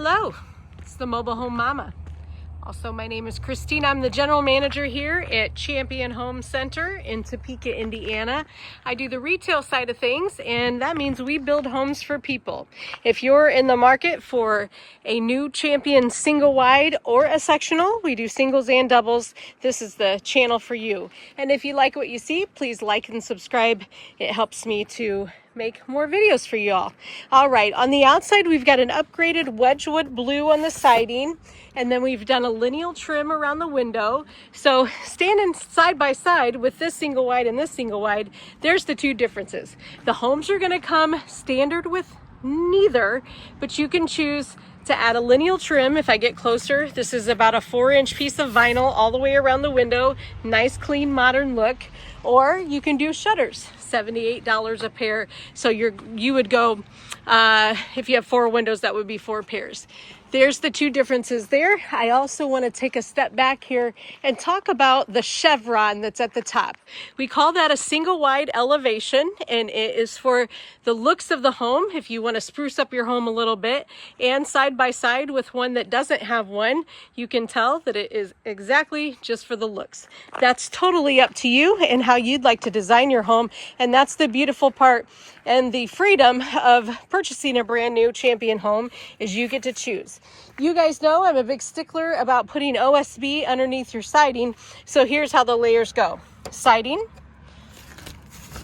Hello, it's the Mobile Home Mama. Also, my name is Christine. I'm the general manager here at Champion Home Center in Topeka, Indiana. I do the retail side of things, and that means we build homes for people. If you're in the market for a new Champion single wide or a sectional, we do singles and doubles. This is the channel for you. And if you like what you see, please like and subscribe. It helps me to make more videos for you all. All right, on the outside, we've got an upgraded Wedgewood Blue on the siding, and then we've done a lineal trim around the window. So standing side by side with this single wide and this single wide, there's the two differences. The homes are gonna come standard with neither, but you can choose to add a lineal trim. If I get closer, this is about a 4-inch piece of vinyl all the way around the window. Nice, clean, modern look. Or you can do shutters, $78 a pair. So you would go, if you have 4 windows, that would be 4 pairs. There's the two differences there. I also want to take a step back here and talk about the chevron that's at the top. We call that a single wide elevation, and it is for the looks of the home if you want to spruce up your home a little bit. And side by side with one that doesn't have one, you can tell that it is exactly just for the looks. That's totally up to you and how you'd like to design your home, and that's the beautiful part and the freedom of purchasing a brand new Champion home is you get to choose. You guys know I'm a big stickler about putting OSB underneath your siding, so here's how the layers go. Siding,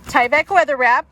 Tyvek weather wrap,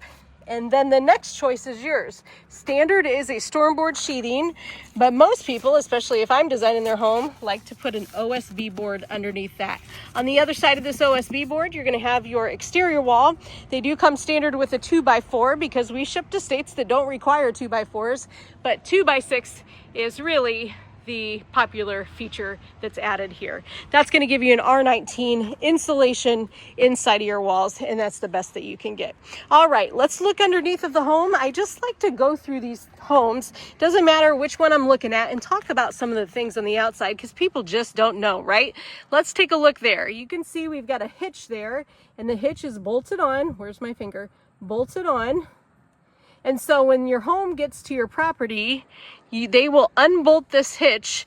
and then the next choice is yours. Standard is a stormboard sheathing, but most people, especially if I'm designing their home, like to put an OSB board underneath that. On the other side of this OSB board, you're gonna have your exterior wall. They do come standard with a 2x4 because we ship to states that don't require 2x4s, but 2x6 is really the popular feature that's added here. That's going to give you an R19 insulation inside of your walls, and that's the best that you can get. All right, let's look underneath of the home. I just like to go through these homes, doesn't matter which one I'm looking at, and talk about some of the things on the outside because people just don't know, right? Let's take a look there. You can see we've got a hitch there, and the hitch is bolted on. Where's my finger? Bolted on. And so when your home gets to your property, they will unbolt this hitch,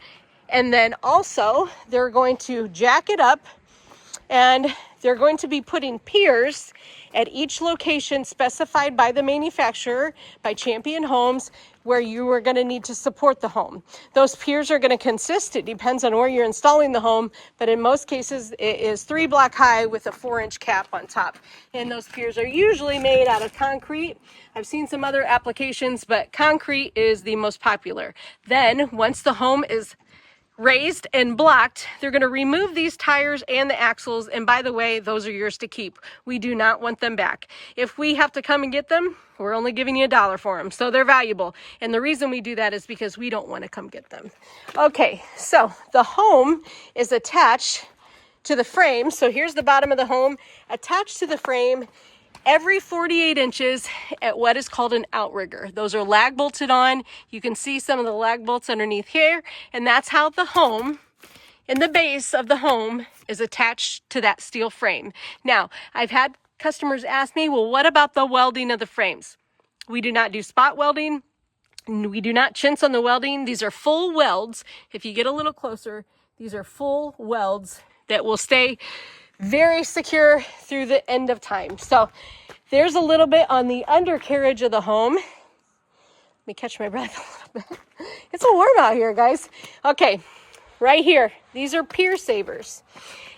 and then also they're going to jack it up, and they're going to be putting piers at each location specified by the manufacturer, by Champion Homes, where you are going to need to support the home. Those piers are going to consist, it depends on where you're installing the home, but in most cases it is 3 block high with a 4-inch cap on top. And those piers are usually made out of concrete. I've seen some other applications, but concrete is the most popular. Then once the home is raised and blocked, they're going to remove these tires and the axles, and by the way, those are yours to keep. We do not want them back. If we have to come and get them, we're only giving you $1 for them, so they're valuable. And the reason we do that is because we don't want to come get them. Okay, so the home is attached to the frame. So here's the bottom of the home attached to the frame every 48 inches at what is called an outrigger. Those are lag bolted on. You can see some of the lag bolts underneath here, and that's how the home in the base of the home is attached to that steel frame. Now, I've had customers ask me, well, what about the welding of the frames? We do not do spot welding. We do not chintz on the welding. These are full welds. If you get a little closer, these are full welds that will stay very secure through the end of time. So there's a little bit on the undercarriage of the home. Let me catch my breath a little bit. It's a warm out here, guys. Okay, right here, these are pier savers.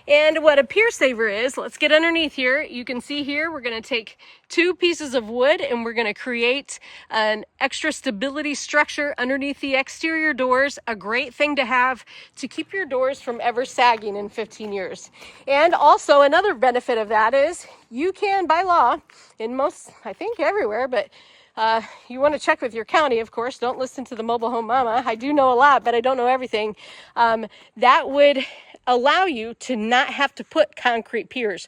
And what a pier saver is, let's get underneath here. You can see here, we're gonna take 2 pieces of wood and we're gonna create an extra stability structure underneath the exterior doors. A great thing to have to keep your doors from ever sagging in 15 years. And also another benefit of that is you can, by law, in most, I think everywhere, but you want to check with your county, of course. Don't listen to the Mobile Home Mama. I do know a lot, but I don't know everything. That would allow you to not have to put concrete piers.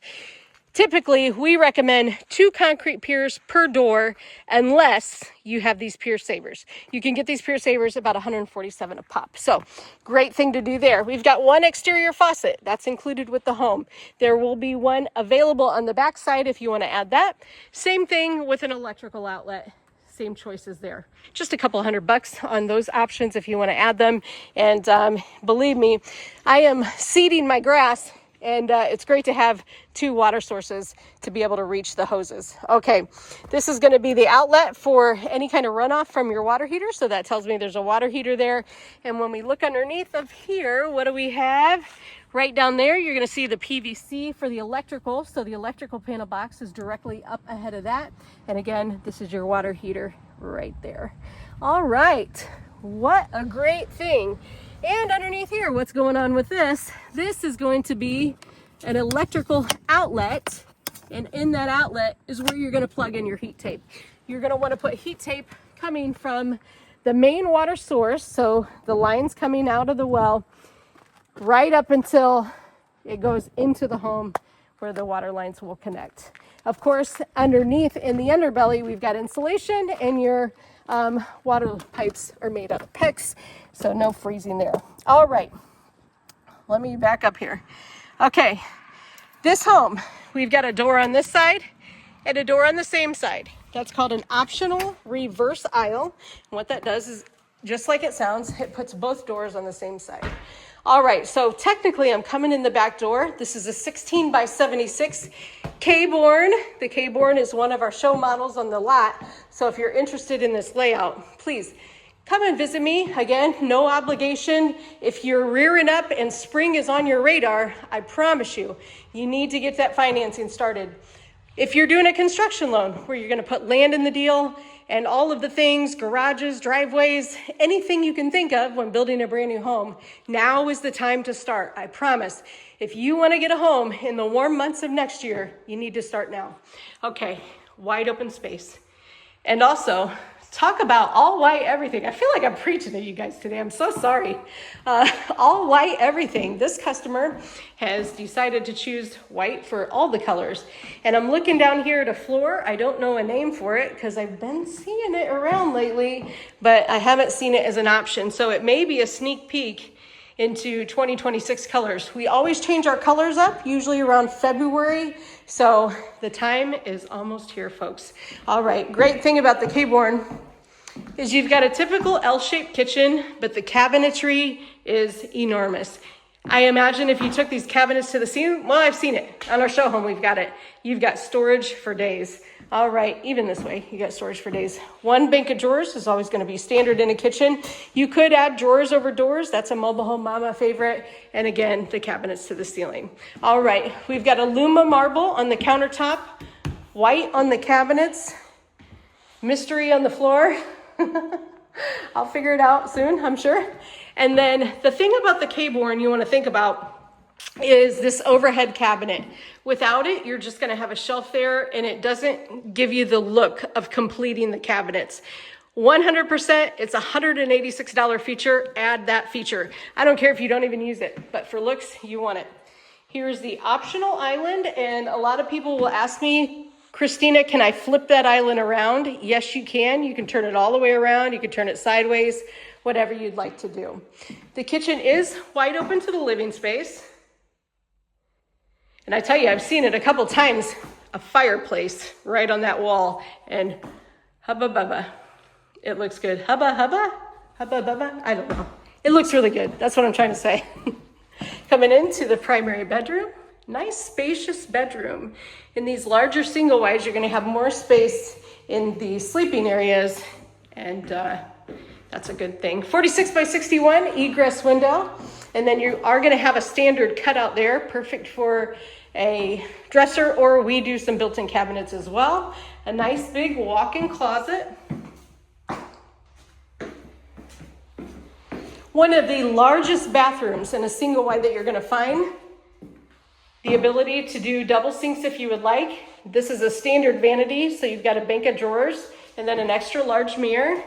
Typically, we recommend 2 concrete piers per door unless you have these pier savers. You can get these pier savers about $147 a pop. So great thing to do there. We've got 1 exterior faucet that's included with the home. There will be 1 available on the back side if you want to add that. Same thing with an electrical outlet. same choices there. Just a couple $100 on those options if you want to add them. And believe me, I am seeding my grass, and it's great to have 2 water sources to be able to reach the hoses. Okay, this is going to be the outlet for any kind of runoff from your water heater. So that tells me there's a water heater there. And when we look underneath of here, what do we have? Right down there, you're going to see the PVC for the electrical. So the electrical panel box is directly up ahead of that. And again, this is your water heater right there. All right, what a great thing. And underneath here, what's going on with this? This is going to be an electrical outlet. And in that outlet is where you're going to plug in your heat tape. You're going to want to put heat tape coming from the main water source. So the lines coming out of the well, right up until it goes into the home where the water lines will connect. Of course, underneath in the underbelly, we've got insulation, and your water pipes are made out of PEX, so no freezing there. All right, let me back up here. Okay, this home, we've got a door on this side and a door on the same side. That's called an optional reverse aisle. And what that does is, just like it sounds, it puts both doors on the same side. All right, so technically I'm coming in the back door. This is a 16 by 76 Caborn. The Caborn is one of our show models on the lot. So if you're interested in this layout, please come and visit me. Again, no obligation. If you're rearing up and spring is on your radar, I promise you, you need to get that financing started. If you're doing a construction loan where you're gonna put land in the deal and all of the things, garages, driveways, anything you can think of when building a brand new home, now is the time to start. I promise. If you want to get a home in the warm months of next year, you need to start now. Okay, wide open space. And also, talk about all white everything. I feel like I'm preaching to you guys today. I'm so sorry. All white everything. This customer has decided to choose white for all the colors. And I'm looking down here at a floor. I don't know a name for it because I've been seeing it around lately, but I haven't seen it as an option. So it may be a sneak peek into 2026 colors. We always change our colors up, usually around February. So the time is almost here, folks. All right, great thing about the Caborn is you've got a typical L-shaped kitchen, but the cabinetry is enormous. I imagine if you took these cabinets to the ceiling, well, I've seen it. On our show home, we've got it. You've got storage for days. All right, even this way, you got storage for days. One bank of drawers is always gonna be standard in a kitchen. You could add drawers over doors. That's a mobile home mama favorite. And again, the cabinets to the ceiling. All right, we've got Aluma marble on the countertop, white on the cabinets, mystery on the floor. I'll figure it out soon, I'm sure. And then the thing about the Caborn you want to think about is this overhead cabinet. Without it, you're just going to have a shelf there, and it doesn't give you the look of completing the cabinets. 100%, it's a $186 feature. Add that feature. I don't care if you don't even use it, but for looks, you want it. Here's the optional island, and a lot of people will ask me, Christina, can I flip that island around? Yes, you can. You can turn it all the way around. You can turn it sideways, whatever you'd like to do. The kitchen is wide open to the living space. And I tell you, I've seen it a couple times, a fireplace right on that wall. And hubba bubba, it looks good. Hubba hubba, hubba bubba, I don't know. It looks really good. That's what I'm trying to say. Coming into the primary bedroom. Nice spacious bedroom. In these larger single wides, you're going to have more space in the sleeping areas, and that's a good thing. 46 by 61 egress window, and then you are going to have a standard cutout there, perfect for a dresser, or we do some built-in cabinets as well. A nice big walk-in closet. One of the largest bathrooms in a single wide that you're going to find. The ability to do double sinks if you would like. This is a standard vanity, so you've got a bank of drawers and then an extra large mirror.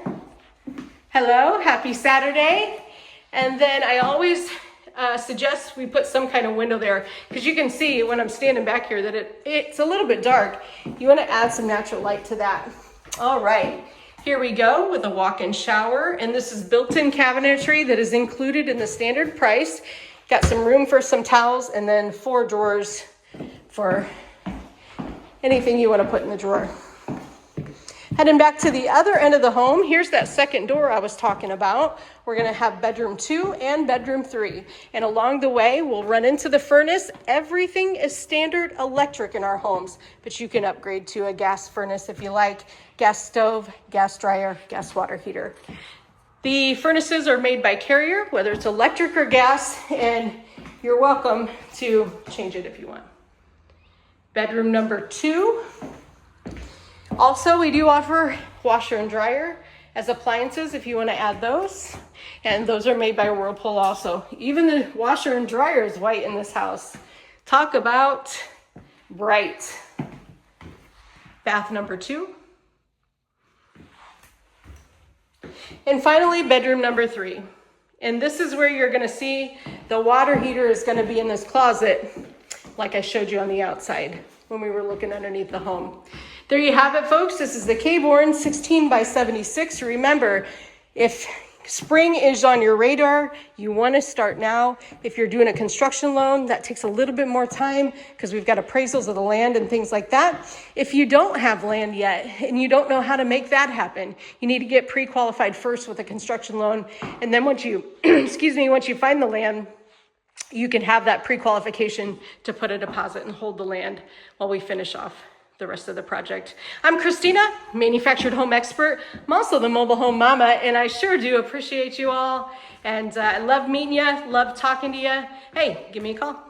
Hello, happy Saturday. And then I always suggest we put some kind of window there, because you can see when I'm standing back here that it's a little bit dark. You want to add some natural light to that. All right, here we go with a walk-in shower, and this is built-in cabinetry that is included in the standard price. Got some room for some towels, and then 4 drawers for anything you want to put in the drawer. Heading back to the other end of the home, here's that second door I was talking about. We're gonna have bedroom 2 and bedroom 3. And along the way, we'll run into the furnace. Everything is standard electric in our homes, but you can upgrade to a gas furnace if you like, gas stove, gas dryer, gas water heater. The furnaces are made by Carrier, whether it's electric or gas, and you're welcome to change it if you want. Bedroom number 2. Also, we do offer washer and dryer as appliances if you want to add those. And those are made by Whirlpool also. Even the washer and dryer is white in this house. Talk about bright. Bath number 2. And finally, bedroom number 3. And this is where you're going to see the water heater is going to be in this closet, like I showed you on the outside when we were looking underneath the home. There you have it, folks. This is the Caborn 16 by 76. Remember, if spring is on your radar, you want to start now. If you're doing a construction loan, that takes a little bit more time because we've got appraisals of the land and things like that. If you don't have land yet and you don't know how to make that happen, you need to get pre-qualified first with a construction loan. And then once you, once you find the land, you can have that pre-qualification to put a deposit and hold the land while we finish off the rest of the project. I'm Christina, manufactured home expert. I'm also the mobile home mama, and I sure do appreciate you all. And I love meeting you, love talking to you. Hey, give me a call.